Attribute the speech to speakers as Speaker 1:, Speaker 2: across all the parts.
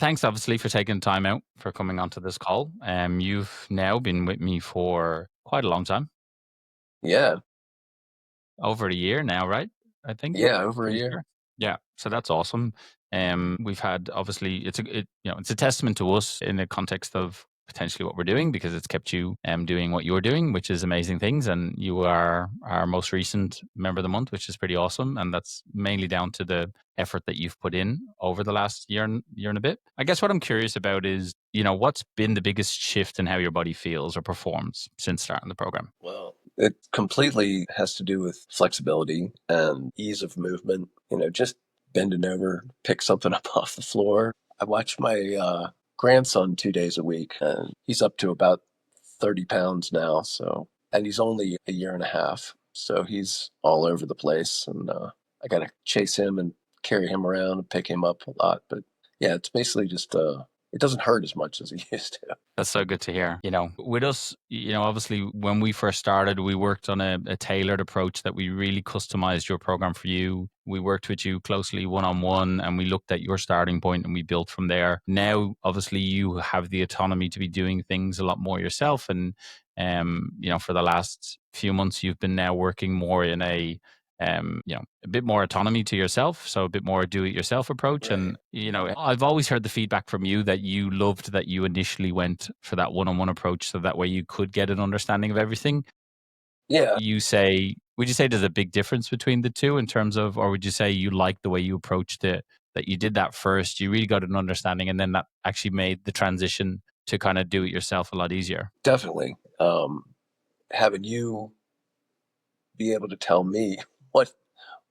Speaker 1: Thanks, obviously, for taking time out for coming onto this call. You've now been with me for quite a long time,
Speaker 2: Yeah,
Speaker 1: over a year now, right? I think,
Speaker 2: yeah, over a
Speaker 1: pretty
Speaker 2: year.
Speaker 1: sure. Yeah, so that's awesome. We've had obviously it's a testament to us in the context of potentially what we're doing because it's kept you doing what you're doing, which is amazing things. And you are our most recent member of the month, which is pretty awesome. And that's mainly down to the effort that you've put in over the last year and a bit. I guess what I'm curious about is, what's been the biggest shift in how your body feels or performs since starting the program?
Speaker 2: Well, it completely has to do with flexibility and ease of movement. Just bending over, pick something up off the floor. I watch my grandson 2 days a week, and he's up to about 30 pounds now. And he's only a year and a half. So he's all over the place. And I got to chase him and carry him around and pick him up a lot. But yeah, it's basically just, it doesn't hurt as much as it used to.
Speaker 1: That's so good to hear. With us, obviously, when we first started, we worked on a tailored approach that we really customized your program for you. We worked with you closely one on one and we looked at your starting point and we built from there. Now, obviously, you have the autonomy to be doing things a lot more yourself. And, for the last few months, you've been now working more in a bit more autonomy to yourself. So a bit more do it yourself approach.
Speaker 2: Right.
Speaker 1: And, I've always heard the feedback from you that you loved that you initially went for that one on one approach. So that way you could get an understanding of everything.
Speaker 2: Yeah,
Speaker 1: Would you say there's a big difference between the two in terms of, or would you say you like the way you approached it, that you did that first, you really got an understanding, and then that actually made the transition to kind of do it yourself a lot easier?
Speaker 2: definitely. Having you be able to tell me what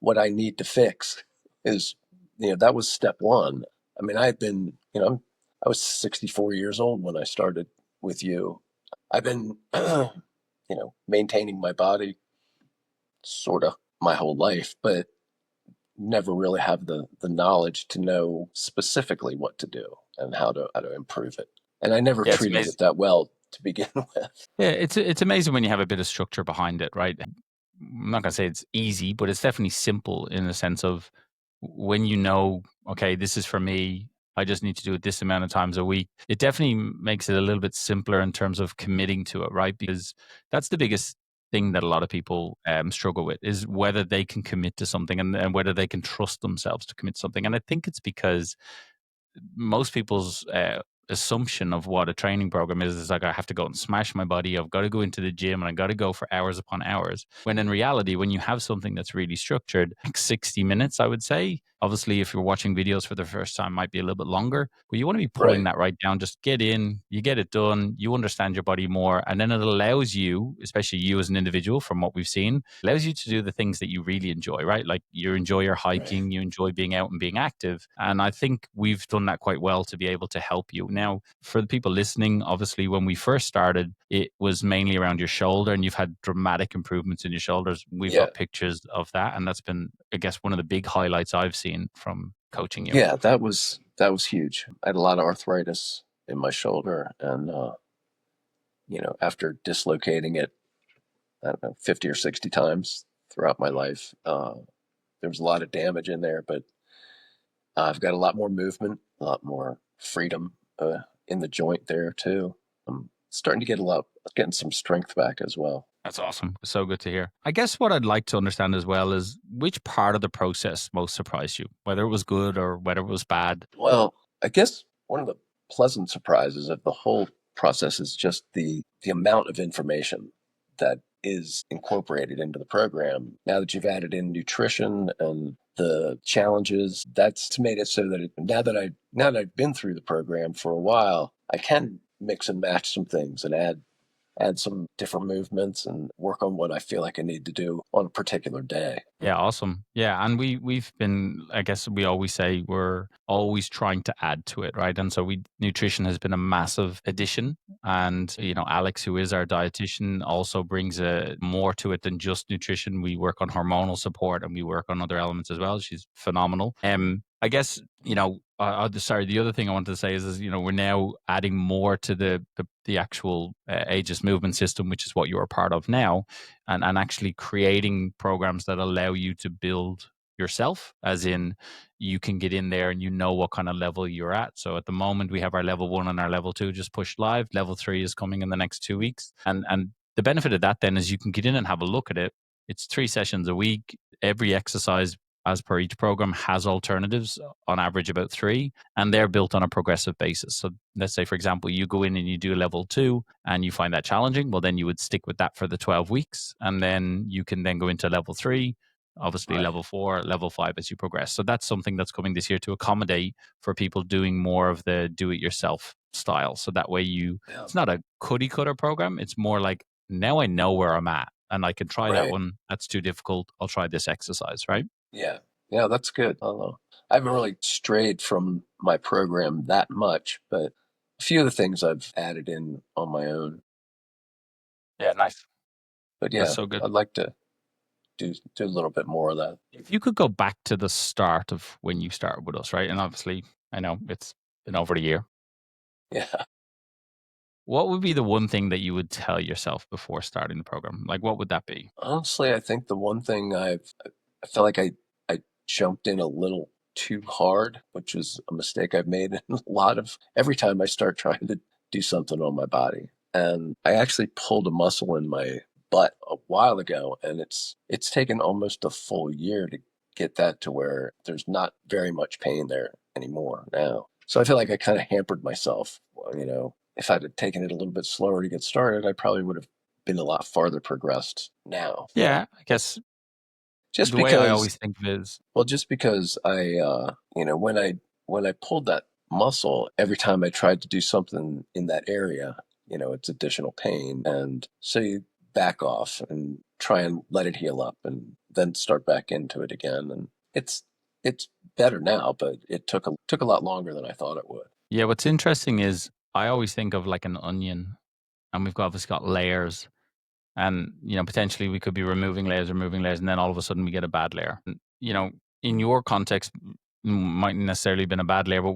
Speaker 2: what I need to fix is, that was step one. I mean, I've been, I was 64 years old when I started with you. I've been, maintaining my body sort of my whole life, but never really have the knowledge to know specifically what to do and how to improve it. And I never
Speaker 1: Yeah, it's
Speaker 2: treated
Speaker 1: amazing.
Speaker 2: it that well to begin with.
Speaker 1: Yeah, it's amazing when you have a bit of structure behind it, right? I'm not gonna say it's easy, but it's definitely simple in the sense of when you know, okay, this is for me. I just need to do it this amount of times a week. It definitely makes it a little bit simpler in terms of committing to it, right? Because that's the biggest thing that a lot of people struggle with is whether they can commit to something and whether they can trust themselves to commit to something. And I think it's because most people's assumption of what a training program is like I have to go and smash my body. I've got to go into the gym and I got to go for hours upon hours. When in reality, when you have something that's really structured, like 60 minutes, I would say. Obviously, if you're watching videos for the first time, might be a little bit longer, but you want to be pulling
Speaker 2: Right.
Speaker 1: that right down. Just get in, you get it done, you understand your body more, and then it allows you, especially you as an individual, from what we've seen, allows you to do the things that you really enjoy, right? Like you enjoy your
Speaker 2: Right.
Speaker 1: hiking, you enjoy being out and being active. And I think we've done that quite well to be able to help you. Now, for the people listening, obviously, when we first started, it was mainly around your shoulder, and you've had dramatic improvements in your shoulders. We've
Speaker 2: Yeah.
Speaker 1: got pictures of that. And that's been, I guess, one of the big highlights I've seen from coaching you.
Speaker 2: Yeah, that was huge. I had a lot of arthritis in my shoulder, and after dislocating it, I don't know, 50 or 60 times throughout my life, there was a lot of damage in there. But I've got a lot more movement, a lot more freedom in the joint there too. I'm starting to getting some strength back as well.
Speaker 1: That's awesome. So good to hear. I guess what I'd like to understand as well is which part of the process most surprised you, whether it was good or whether it was bad.
Speaker 2: Well, I guess one of the pleasant surprises of the whole process is just the amount of information that is incorporated into the program. Now that you've added in nutrition and the challenges, that's made it so that now that I've been through the program for a while, I can mix and match some things and add some different movements and work on what I feel like I need to do on a particular day.
Speaker 1: Yeah, awesome. Yeah, and we've been, I guess we always say we're always trying to add to it, right? And so we nutrition has been a massive addition, and Alex, who is our dietitian, also brings a more to it than just nutrition. We work on hormonal support and we work on other elements as well. She's phenomenal. I guess sorry. The other thing I wanted to say is we're now adding more to the actual Aegis Movement System, which is what you're a part of now, and actually creating programs that allow you to build yourself, as in you can get in there and you know what kind of level you're at. So at the moment, we have our level 1 and our level 2 just pushed live. Level 3 is coming in the next 2 weeks. And the benefit of that then is you can get in and have a look at it. It's 3 sessions a week. Every exercise as per each program has alternatives, on average about 3, and they're built on a progressive basis. So let's say, for example, you go in and you do level 2 and you find that challenging. Well, then you would stick with that for the 12 weeks, and then you can then go into level 3, obviously
Speaker 2: Right.
Speaker 1: level 4, level 5 as you progress. So that's something that's coming this year to accommodate for people doing more of the do it yourself style. So that way
Speaker 2: Yeah.
Speaker 1: it's not a cookie cutter program. It's more like, now I know where I'm at and I can try that
Speaker 2: Right.
Speaker 1: one. That's too difficult. I'll try this exercise, right?
Speaker 2: Yeah. Yeah, that's good. I haven't really strayed from my program that much, but a few of the things I've added in on my own.
Speaker 1: Yeah, nice.
Speaker 2: But
Speaker 1: That's
Speaker 2: yeah,
Speaker 1: so good.
Speaker 2: I'd like to do a little bit more of that.
Speaker 1: If you could go back to the start of when you started with us, right? And obviously, I know it's been over a year.
Speaker 2: Yeah.
Speaker 1: What would be the one thing that you would tell yourself before starting the program? Like, what would that be?
Speaker 2: Honestly, I think the one thing I feel like I jumped in a little too hard, which is a mistake I've made in a lot of every time I start trying to do something on my body. And I actually pulled a muscle in my butt a while ago, and it's taken almost a full year to get that to where there's not very much pain there anymore now. So I feel like I kind of hampered myself. Well, if I'd have taken it a little bit slower to get started, I probably would have been a lot farther progressed now.
Speaker 1: Yeah, I guess
Speaker 2: Just
Speaker 1: the way I
Speaker 2: because,
Speaker 1: always think of it is,
Speaker 2: well, just because when I pulled that muscle, every time I tried to do something in that area, it's additional pain, and so you back off and try and let it heal up, and then start back into it again, and it's better now, but it took a lot longer than I thought it would.
Speaker 1: yeah, what's interesting is I always think of like an onion, and we've obviously got layers. And, potentially we could be removing layers, and then all of a sudden we get a bad layer. And, in your context, mightn't necessarily been a bad layer, but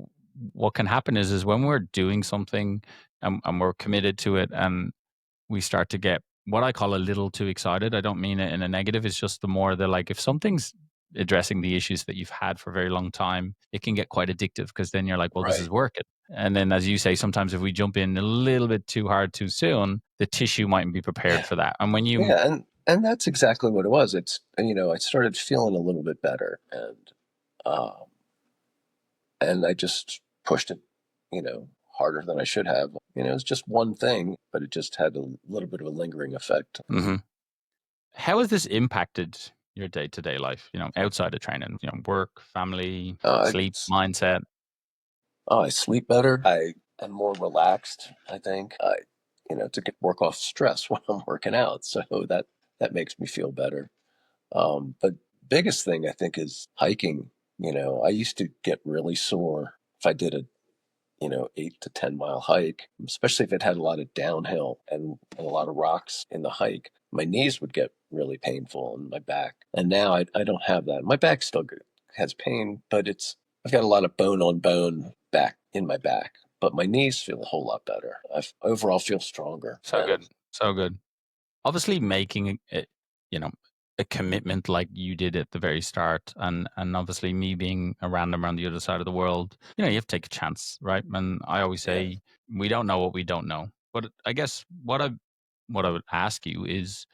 Speaker 1: what can happen is when we're doing something and we're committed to it, and we start to get what I call a little too excited. I don't mean it in a negative. It's just the more the like, if something's addressing the issues that you've had for a very long time, it can get quite addictive, because then you're like, well, this is
Speaker 2: Right.
Speaker 1: working. And then, as you say, sometimes if we jump in a little bit too hard too soon, the tissue mightn't be prepared
Speaker 2: Yeah.
Speaker 1: for that. And when you,
Speaker 2: Yeah, and that's exactly what it was. I started feeling a little bit better, um, and I just pushed it, harder than I should have. It was just one thing, but it just had a little bit of a lingering effect.
Speaker 1: Mhm. How has this impacted your day to day life, outside of training, work, family,
Speaker 2: Uh,
Speaker 1: sleep,
Speaker 2: I,
Speaker 1: mindset?
Speaker 2: I sleep better. I am more relaxed. I think to get work off stress when I'm working out, so that makes me feel better. But biggest thing I think is hiking. I used to get really sore if I did a 8 to 10 mile hike, especially if it had a lot of downhill and a lot of rocks in the hike. My knees would get really painful and my back. And now I don't have that. My back still has pain, but I've got a lot of bone on bone back in my back. But my knees feel a whole lot better. I overall feel stronger.
Speaker 1: So good. So good. Obviously making it, you know, a commitment like you did at the very start, and obviously me being a random around the other side of the world, you have to take a chance, right? And I always
Speaker 2: Yeah.
Speaker 1: say we don't know what we don't know. But I guess what I would ask you is,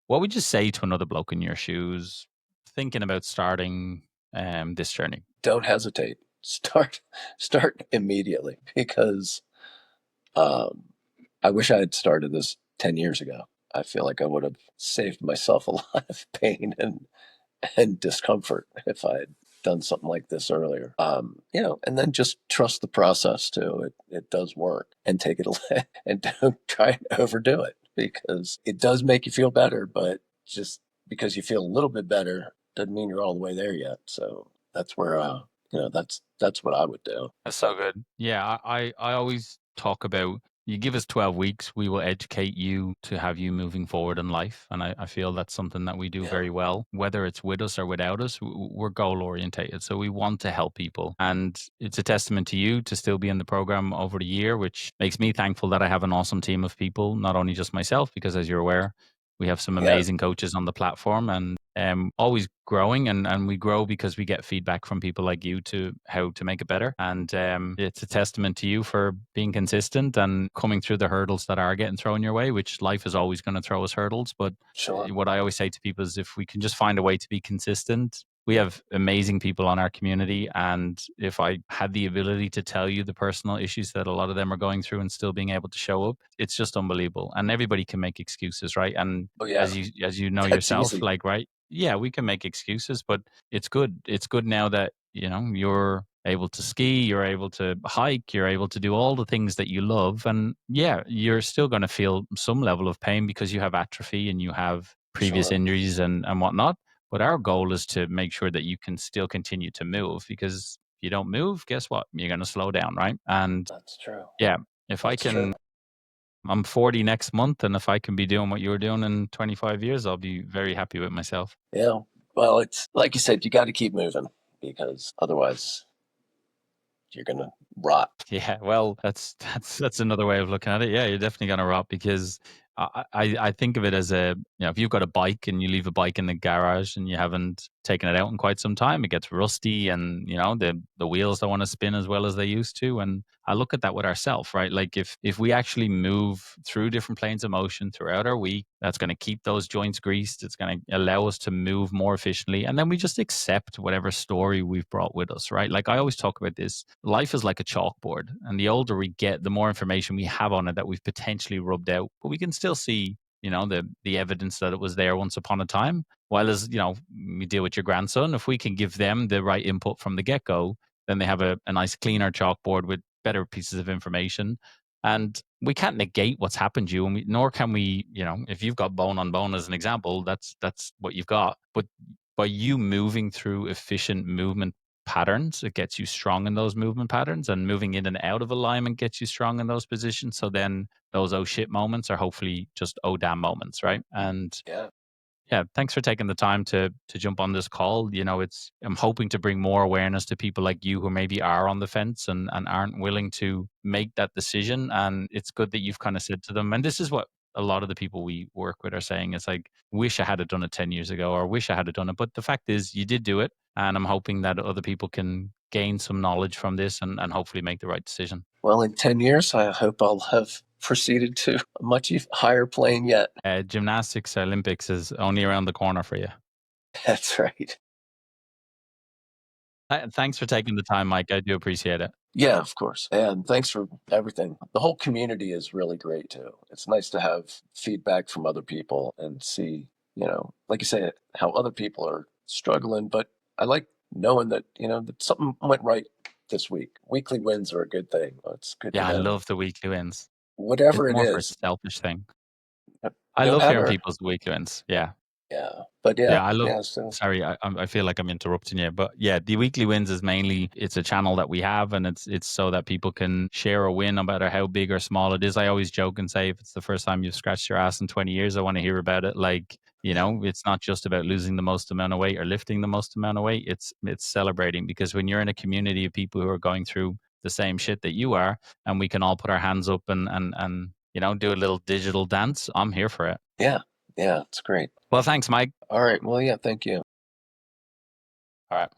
Speaker 1: what would you say to another bloke in your shoes thinking about starting this journey?
Speaker 2: Don't hesitate. Start immediately because um, I wish I had started this 10 years ago. I feel like I would have saved myself a lot of pain and discomfort if I had done something like this earlier. And then just trust the process too. It does work, and take it and don't try and overdo it, because it does make you feel better, but just because you feel a little bit better doesn't mean you're all the way there yet. So that's where that's what I would do.
Speaker 1: That's so good. Yeah, I always talk about, you give us 12 weeks, we will educate you to have you moving forward in life. And I feel that's something that we do
Speaker 2: Yeah.
Speaker 1: very well, whether it's with us or without us. We're goal orientated. So we want to help people. And it's a testament to you to still be in the program over the year, which makes me thankful that I have an awesome team of people, not only just myself, because as you're aware, We have some
Speaker 2: Yeah,
Speaker 1: amazing coaches on the platform, and always growing, and we grow because we get feedback from people like you to how to make it better. And it's a testament to you for being consistent and coming through the hurdles that are getting thrown your way, which life is always going to throw us hurdles. But
Speaker 2: sure.
Speaker 1: what I always say to people is if we can just find a way to be consistent. We have amazing people on our community. And if I had the ability to tell you the personal issues that a lot of them are going through and still being able to show up, it's just unbelievable. And everybody can make excuses, right? And
Speaker 2: Oh, yeah,
Speaker 1: as you know
Speaker 2: that's
Speaker 1: yourself,
Speaker 2: easy.
Speaker 1: like, right, yeah, we can make excuses, but it's good now that you're able to ski, you're able to hike, you're able to do all the things that you love. And yeah, you're still going to feel some level of pain because you have atrophy and you have previous
Speaker 2: Sure.
Speaker 1: injuries and whatnot. But our goal is to make sure that you can still continue to move, because if you don't move, guess what, you're going to slow down, right? And
Speaker 2: That's true.
Speaker 1: yeah, if I
Speaker 2: That's true.
Speaker 1: can, I'm 40 next month, and if I can be doing what you're doing in 25 years, I'll be very happy with myself.
Speaker 2: Yeah. Well, it's like you said, you got to keep moving because otherwise you're going to rot.
Speaker 1: Yeah, well, that's another way of looking at it. Yeah, you're definitely gonna rot because I think of it as if you've got a bike and you leave a bike in the garage and you haven't taken it out in quite some time, it gets rusty, and the wheels don't want to spin as well as they used to. And I look at that with ourselves, right? Like if we actually move through different planes of motion throughout our week, that's going to keep those joints greased. It's going to allow us to move more efficiently, and then we just accept whatever story we've brought with us, right? Like I always talk about this. Life is like a chalkboard, and the older we get, the more information we have on it that we've potentially rubbed out, but we can still see the evidence that it was there once upon a time. While as we deal with your grandson, if we can give them the right input from the get-go, then they have a nice cleaner chalkboard with better pieces of information. And we can't negate what's happened to you, and nor can we, if you've got bone on bone as an example, that's what you've got. But by you moving through efficient movement patterns, it gets you strong in those movement patterns, and moving in and out of alignment gets you strong in those positions. So then those oh shit moments are hopefully just oh damn moments, right? And
Speaker 2: Yeah.
Speaker 1: yeah, thanks for taking the time to jump on this call. I'm hoping to bring more awareness to people like you who maybe are on the fence and aren't willing to make that decision. And it's good that you've kind of said to them, and this is what a lot of the people we work with are saying. It's like, wish I had done it 10 years ago, or wish I had done it. But the fact is you did do it. And I'm hoping that other people can gain some knowledge from this and hopefully make the right decision.
Speaker 2: Well, in 10 years, I hope I'll have proceeded to a much higher plane yet.
Speaker 1: Gymnastics Olympics is only around the corner for you.
Speaker 2: That's right.
Speaker 1: Thanks for taking the time, Mike. I do appreciate it.
Speaker 2: Yeah, of course. And thanks for everything. The whole community is really great too. It's nice to have feedback from other people and see, like you say, how other people are struggling. But I like knowing that, that something went right this week. Weekly wins are a good thing. It's good to
Speaker 1: Yeah, I
Speaker 2: know.
Speaker 1: love the weekly wins. It's
Speaker 2: Whatever it
Speaker 1: more for a
Speaker 2: is,
Speaker 1: selfish thing. I
Speaker 2: no
Speaker 1: love hearing
Speaker 2: matter.
Speaker 1: people's weekly wins. Yeah.
Speaker 2: Yeah. But yeah,
Speaker 1: Yeah, I love.
Speaker 2: yeah. So,
Speaker 1: Sorry, I feel like I'm interrupting you, but yeah, the weekly wins is mainly it's a channel that we have, and it's so that people can share a win, no matter how big or small it is. I always joke and say, if it's the first time you've scratched your ass in 20 years, I want to hear about it. Like,
Speaker 2: yeah.
Speaker 1: it's not just about losing the most amount of weight or lifting the most amount of weight. It's celebrating, because when you're in a community of people who are going through the same shit that you are, and we can all put our hands up and do a little digital dance, I'm here for it.
Speaker 2: Yeah. Yeah. It's great.
Speaker 1: Well, thanks, Mike.
Speaker 2: All right. Well, yeah. Thank you.
Speaker 1: All right.